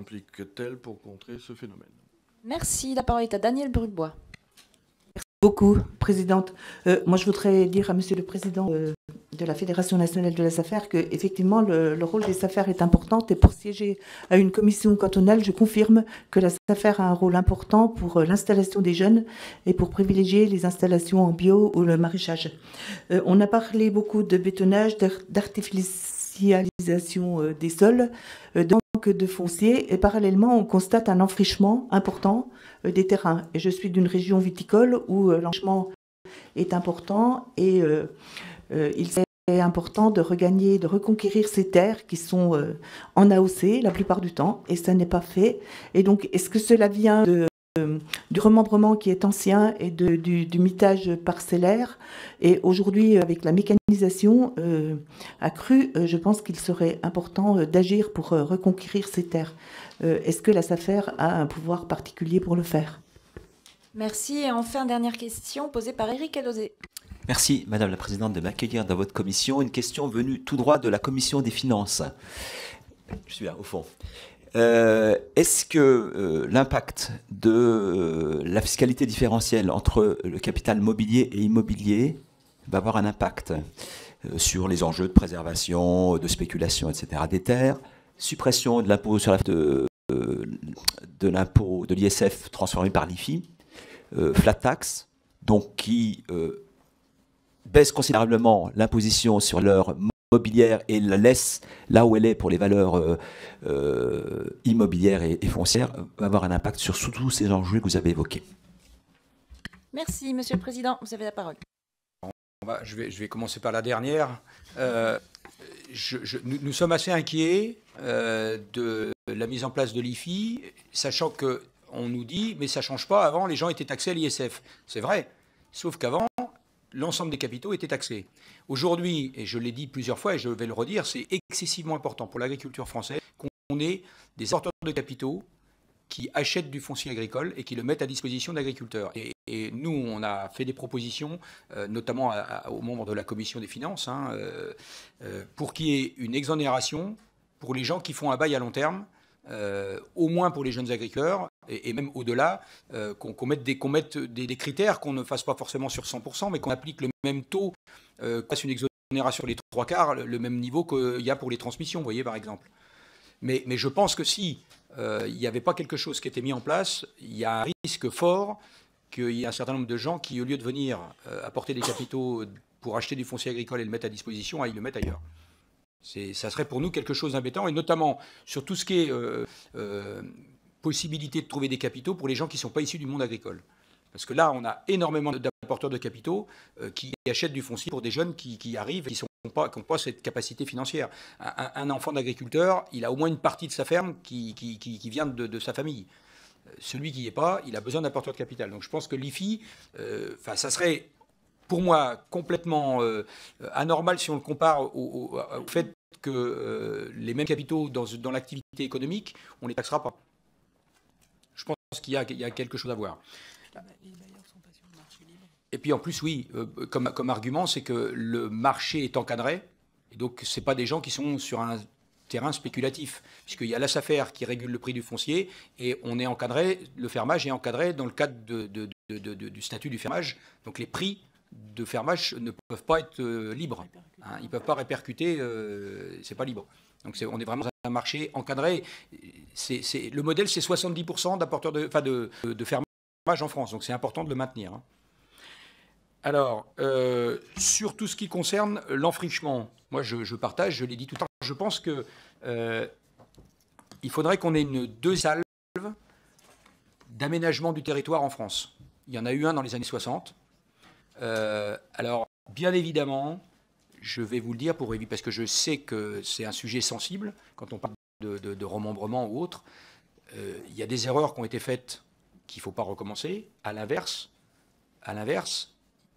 s'implique-t-elle pour contrer ce phénomène? Merci. La parole est à Daniel Brugbois. Merci beaucoup, Présidente. Moi, je voudrais dire à Monsieur le Président de la Fédération nationale de la SAFER qu'effectivement, le rôle des SAFER est important. Et pour siéger à une commission cantonale, je confirme que la SAFER a un rôle important pour l'installation des jeunes et pour privilégier les installations en bio ou le maraîchage. On a parlé beaucoup de bétonnage, d'artificialisation des sols, de manque de foncier. Et parallèlement, on constate un enfrichement important des terrains. Et je suis d'une région viticole où l'enfrichement est important et il est important de regagner, de reconquérir ces terres qui sont en AOC la plupart du temps, et ça n'est pas fait. Et donc, est-ce que cela vient du remembrement qui est ancien et du mitage parcellaire? Et aujourd'hui, avec la mécanisation accrue, je pense qu'il serait important d'agir pour reconquérir ces terres. Est-ce que la SAFER a un pouvoir particulier pour le faire? Merci. Et enfin, dernière question posée par Éric Alauzet. Merci, Madame la Présidente, de m'accueillir dans votre commission. Une question venue tout droit de la Commission des Finances. Je suis là, au fond. Est-ce que l'impact de la fiscalité différentielle entre le capital mobilier et immobilier va avoir un impact sur les enjeux de préservation, de spéculation, etc. des terres, suppression de l'impôt sur de l'impôt de l'ISF transformé par l'IFI, flat tax, donc qui baisse considérablement l'imposition sur leur mobilière et la laisse là où elle est pour les valeurs immobilières et foncières, va avoir un impact sur tous ces enjeux que vous avez évoqués. Merci, Monsieur le Président. Vous avez la parole. Je vais commencer par la dernière. Nous sommes assez inquiets de la mise en place de l'IFI, sachant qu'on nous dit, mais ça ne change pas, avant les gens étaient taxés à l'ISF. C'est vrai, sauf qu'avant, l'ensemble des capitaux étaient taxés. Aujourd'hui, et je l'ai dit plusieurs fois et je vais le redire, c'est excessivement important pour l'agriculture française qu'on ait des porteurs de capitaux qui achètent du foncier agricole et qui le mettent à disposition d'agriculteurs. Et nous, on a fait des propositions, notamment aux membres de la Commission des finances, pour qu'il y ait une exonération pour les gens qui font un bail à long terme, au moins pour les jeunes agriculteurs, et même au-delà, qu'on mette des critères, qu'on ne fasse pas forcément sur 100%, mais qu'on applique le même taux, qu'on fasse une exonération sur les 3/4, le même niveau qu'il y a pour les transmissions, vous voyez, par exemple. Mais je pense que si il n'y avait pas quelque chose qui était mis en place, il y a un risque fort qu'il y ait un certain nombre de gens qui, au lieu de venir apporter des capitaux pour acheter du foncier agricole et le mettre à disposition, ils le mettent ailleurs. Ça serait pour nous quelque chose d'embêtant, et notamment sur tout ce qui est possibilité de trouver des capitaux pour les gens qui ne sont pas issus du monde agricole. Parce que là, on a énormément d'apporteurs de capitaux qui achètent du foncier pour des jeunes qui arrivent et qui n'ont pas cette capacité financière. Un enfant d'agriculteur, il a au moins une partie de sa ferme qui vient de sa famille. Celui qui n'y est pas, il a besoin d'apporteurs de capital. Donc je pense que l'IFI, ça serait pour moi complètement anormal si on le compare au fait que les mêmes capitaux dans l'activité économique, on ne les taxera pas. Je pense qu'il y a quelque chose à voir. Et puis en plus, oui, comme argument, c'est que le marché est encadré, et donc ce n'est pas des gens qui sont sur un terrain spéculatif, puisqu'il y a la SAFER qui régule le prix du foncier, et on est encadré, le fermage est encadré dans le cadre du statut du fermage, donc les prix de fermage ne peuvent pas être libres, hein, ils ne peuvent pas répercuter, c'est pas libre. Donc on est vraiment dans un marché encadré. Le modèle, c'est 70% d'apporteurs de fermage en France, donc c'est important de le maintenir. Hein. Alors, sur tout ce qui concerne l'enfrichement, moi je partage, je l'ai dit tout à l'heure, je pense que il faudrait qu'on ait une deuxième salve d'aménagement du territoire en France. Il y en a eu un dans les années 60. Alors, bien évidemment, je vais vous le dire parce que je sais que c'est un sujet sensible quand on parle de remembrement ou autre. Il y a des erreurs qui ont été faites qu'il ne faut pas recommencer. À l'inverse,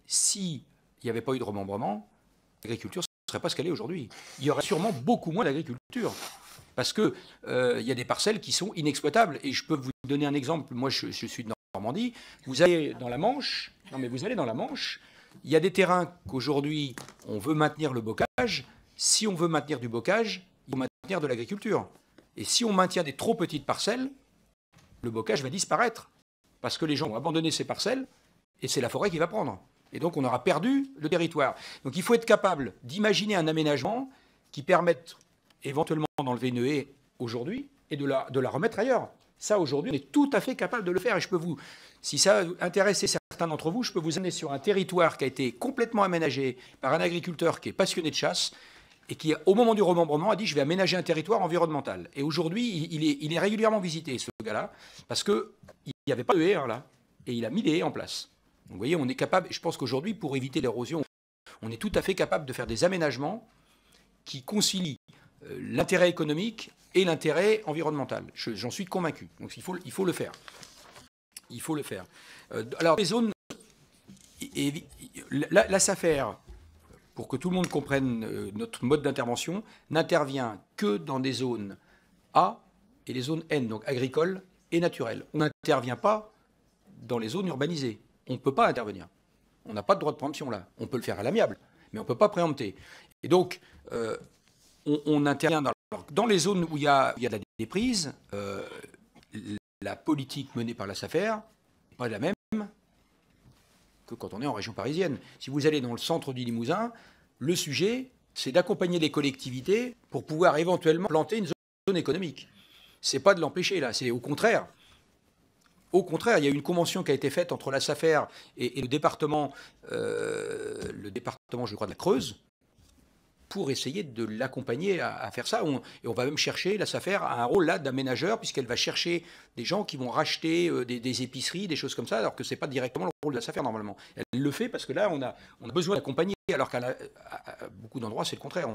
s'il n'y avait pas eu de remembrement, l'agriculture ne serait pas ce qu'elle est aujourd'hui. Il y aurait sûrement beaucoup moins d'agriculture. Parce qu'il y a des parcelles qui sont inexploitables. Et je peux vous donner un exemple. Moi, je suis de Normandie. Vous allez dans la Manche. Il y a des terrains qu'aujourd'hui, on veut maintenir le bocage. Si on veut maintenir du bocage, il faut maintenir de l'agriculture. Et si on maintient des trop petites parcelles, le bocage va disparaître. Parce que les gens vont abandonner ces parcelles et c'est la forêt qui va prendre. Et donc on aura perdu le territoire. Donc il faut être capable d'imaginer un aménagement qui permette éventuellement d'enlever une haie aujourd'hui et de la remettre ailleurs. Ça, aujourd'hui, on est tout à fait capable de le faire. Et je peux vous, si ça intéresse certains d'entre vous, je peux vous amener sur un territoire qui a été complètement aménagé par un agriculteur qui est passionné de chasse et qui, au moment du remembrement, a dit « je vais aménager un territoire environnemental ». Et aujourd'hui, il est régulièrement visité, ce gars-là, parce qu'il n'y avait pas de haies là, et il a mis des haies en place. Donc vous voyez, on est capable, je pense qu'aujourd'hui, pour éviter l'érosion, on est tout à fait capable de faire des aménagements qui concilient l'intérêt économique et l'intérêt environnemental. J'en suis convaincu. Donc il faut le faire. Il faut le faire. Alors les zones, la SAFER, pour que tout le monde comprenne notre mode d'intervention, n'intervient que dans des zones A et les zones N, donc agricoles et naturelles. On n'intervient pas dans les zones urbanisées. On ne peut pas intervenir. On n'a pas de droit de préemption là. On peut le faire à l'amiable, mais on ne peut pas préempter. Et donc, on intervient dans les zones où il y a de la déprise. La politique menée par la SAFER n'est pas la même que quand on est en région parisienne. Si vous allez dans le centre du Limousin, le sujet, c'est d'accompagner les collectivités pour pouvoir éventuellement planter une zone économique. Ce n'est pas de l'empêcher, là, c'est au contraire. Au contraire, il y a une convention qui a été faite entre la SAFER et le département, je crois, de la Creuse, pour essayer de l'accompagner à faire ça. Et on va même chercher, la SAFER a un rôle là d'aménageur, puisqu'elle va chercher des gens qui vont racheter des épiceries, des choses comme ça, alors que ce n'est pas directement le rôle de la SAFER normalement. Elle le fait parce que là, on a besoin d'accompagner, alors qu'à beaucoup d'endroits, c'est le contraire.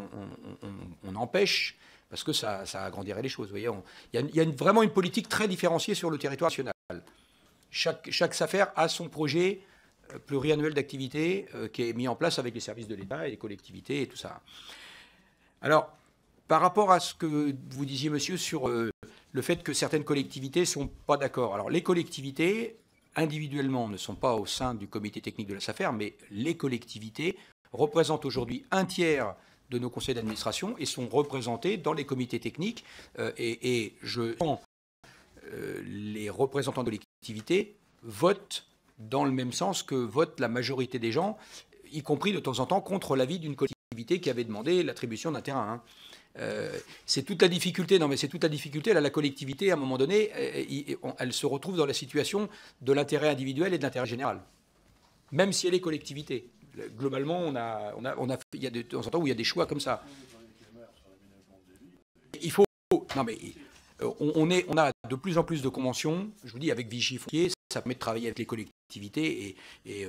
On empêche, parce que ça agrandirait les choses. Vous voyez, il y a vraiment une politique très différenciée sur le territoire national. Chaque SAFER a son projet pluriannuel d'activité qui est mis en place avec les services de l'État et les collectivités et tout ça. Alors, par rapport à ce que vous disiez, monsieur, sur le fait que certaines collectivités ne sont pas d'accord. Alors, les collectivités, individuellement, ne sont pas au sein du comité technique de la SAFER, mais les collectivités représentent aujourd'hui un tiers de nos conseils d'administration et sont représentées dans les comités techniques. Et les représentants de collectivités votent dans le même sens que vote la majorité des gens, y compris de temps en temps contre l'avis d'une collectivité qui avait demandé l'attribution d'un terrain. C'est toute la difficulté. Non, mais c'est toute la difficulté. Là, la collectivité, à un moment donné, elle se retrouve dans la situation de l'intérêt individuel et de l'intérêt général, même si elle est collectivité. Globalement, il y a de temps en temps où il y a des choix comme ça. Il faut. Non, mais on a de plus en plus de conventions. Je vous dis, avec Vichy Foncier, ça permet de travailler avec les collectivités. Et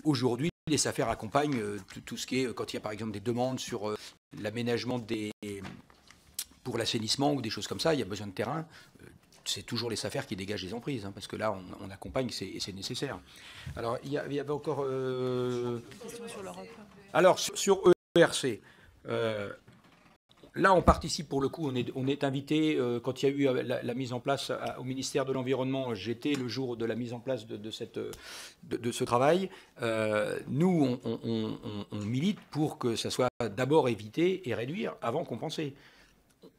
aujourd'hui, les SAFER accompagnent tout ce qui est, quand il y a par exemple des demandes sur l'aménagement pour l'assainissement ou des choses comme ça, il y a besoin de terrain. C'est toujours les SAFER qui dégagent les emprises, hein, parce que là, on accompagne et c'est nécessaire. Alors, il y avait encore... Question sur l'Europe. Alors, sur ERC, là, on participe pour le coup, on est invité, quand il y a eu la mise en place au ministère de l'Environnement, j'étais le jour de la mise en place de ce travail. Nous, on milite pour que ça soit d'abord éviter et réduire avant compenser.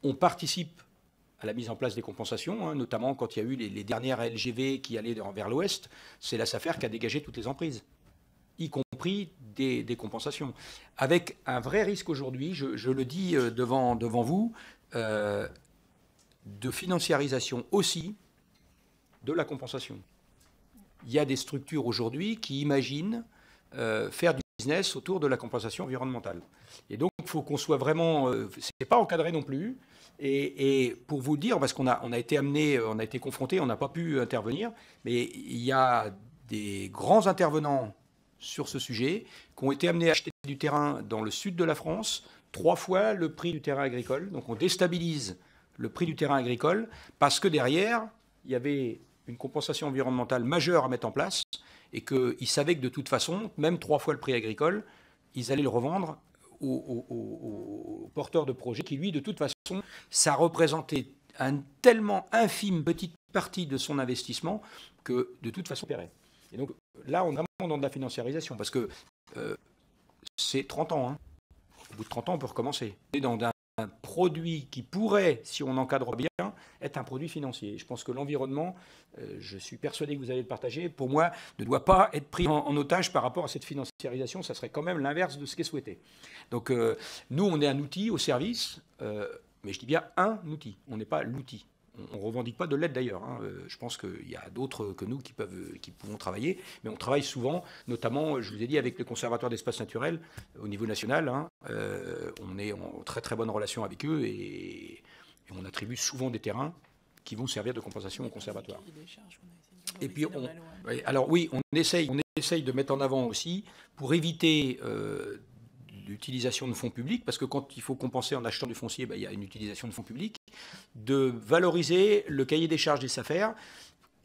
On participe à la mise en place des compensations, hein, notamment quand il y a eu les dernières LGV qui allaient vers l'ouest, c'est la SAFER qui a dégagé toutes les emprises, y compris des compensations. Avec un vrai risque aujourd'hui, je le dis devant vous, de financiarisation aussi de la compensation. Il y a des structures aujourd'hui qui imaginent faire du business autour de la compensation environnementale. Et donc, il faut qu'on soit vraiment... c'est pas encadré non plus. Et pour vous dire, parce qu'on a été amené, on a été confronté, on n'a pas pu intervenir, mais il y a des grands intervenants sur ce sujet qui ont été amenés à acheter du terrain dans le sud de la France, 3 fois le prix du terrain agricole. Donc on déstabilise le prix du terrain agricole parce que derrière, il y avait une compensation environnementale majeure à mettre en place et qu'ils savaient que de toute façon, même 3 fois le prix agricole, ils allaient le revendre au porteur de projet qui, lui, de toute façon, ça représentait un tellement infime petite partie de son investissement que, de toute façon, paierait. Et donc, là, on est vraiment dans de la financiarisation parce que c'est 30 ans. Hein. Au bout de 30 ans, on peut recommencer. On est dans produit qui pourrait, si on encadre bien, être un produit financier. Je pense que l'environnement, je suis persuadé que vous allez le partager, pour moi, ne doit pas être pris en otage par rapport à cette financiarisation. Ça serait quand même l'inverse de ce qui est souhaité. Donc, nous, on est un outil au service, mais je dis bien un outil. On n'est pas l'outil. On ne revendique pas de l'aide d'ailleurs. Hein. Je pense qu'il y a d'autres que nous qui pouvons travailler, mais on travaille souvent, notamment, je vous ai dit, avec le Conservatoire d'espaces naturels au niveau national. Hein. On est en très très bonne relation avec eux et on attribue souvent des terrains qui vont servir de compensation au Conservatoire. Et puis, on essaye de mettre en avant aussi, pour éviter l'utilisation de fonds publics, parce que quand il faut compenser en achetant du foncier, il y a une utilisation de fonds publics, de valoriser le cahier des charges des SAFER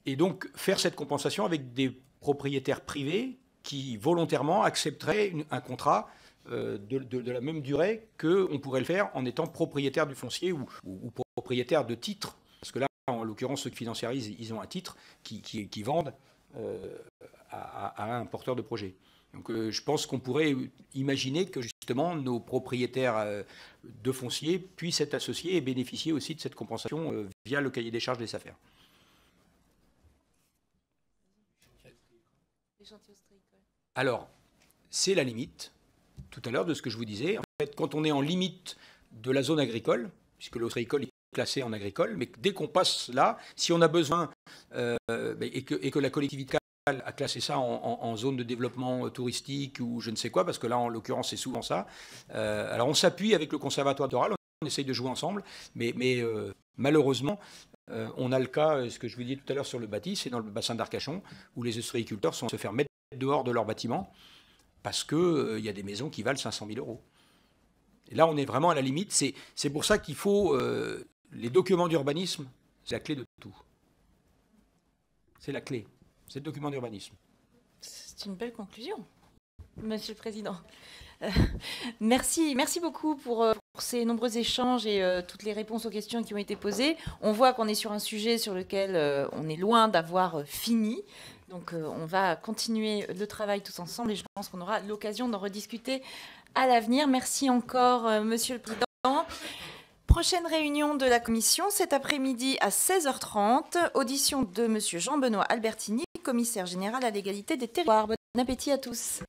et donc faire cette compensation avec des propriétaires privés qui volontairement accepteraient un contrat de la même durée qu'on pourrait le faire en étant propriétaire du foncier ou propriétaire de titres. Parce que là, en l'occurrence, ceux qui financiarisent, ils ont un titre qui vendent à un porteur de projet. Donc je pense qu'on pourrait imaginer que justement nos propriétaires de foncier puissent être associés et bénéficier aussi de cette compensation via le cahier des charges des SAFER. Alors, c'est la limite, tout à l'heure, de ce que je vous disais. En fait, quand on est en limite de la zone agricole, puisque l'ostréicole est classé en agricole, mais dès qu'on passe là, si on a besoin et que la collectivité à classer ça en zone de développement touristique ou je ne sais quoi, parce que là, en l'occurrence, c'est souvent ça. Alors, on s'appuie avec le conservatoire littoral, on essaye de jouer ensemble, mais malheureusement, on a le cas, ce que je vous disais tout à l'heure sur le bâti, c'est dans le bassin d'Arcachon, où les ostréiculteurs sont se faire mettre dehors de leur bâtiment parce qu'il y a des maisons qui valent 500 000 €. Et là, on est vraiment à la limite. C'est pour ça qu'il faut... les documents d'urbanisme, c'est la clé de tout. C'est la clé. C'est le document d'urbanisme. C'est une belle conclusion, Monsieur le Président. Merci beaucoup pour ces nombreux échanges et toutes les réponses aux questions qui ont été posées. On voit qu'on est sur un sujet sur lequel on est loin d'avoir fini. Donc on va continuer le travail tous ensemble et je pense qu'on aura l'occasion d'en rediscuter à l'avenir. Merci encore, Monsieur le Président. Prochaine réunion de la commission cet après-midi à 16h30. Audition de Monsieur Jean-Benoît Albertini, commissaire général à l'égalité des territoires. Bon appétit à tous.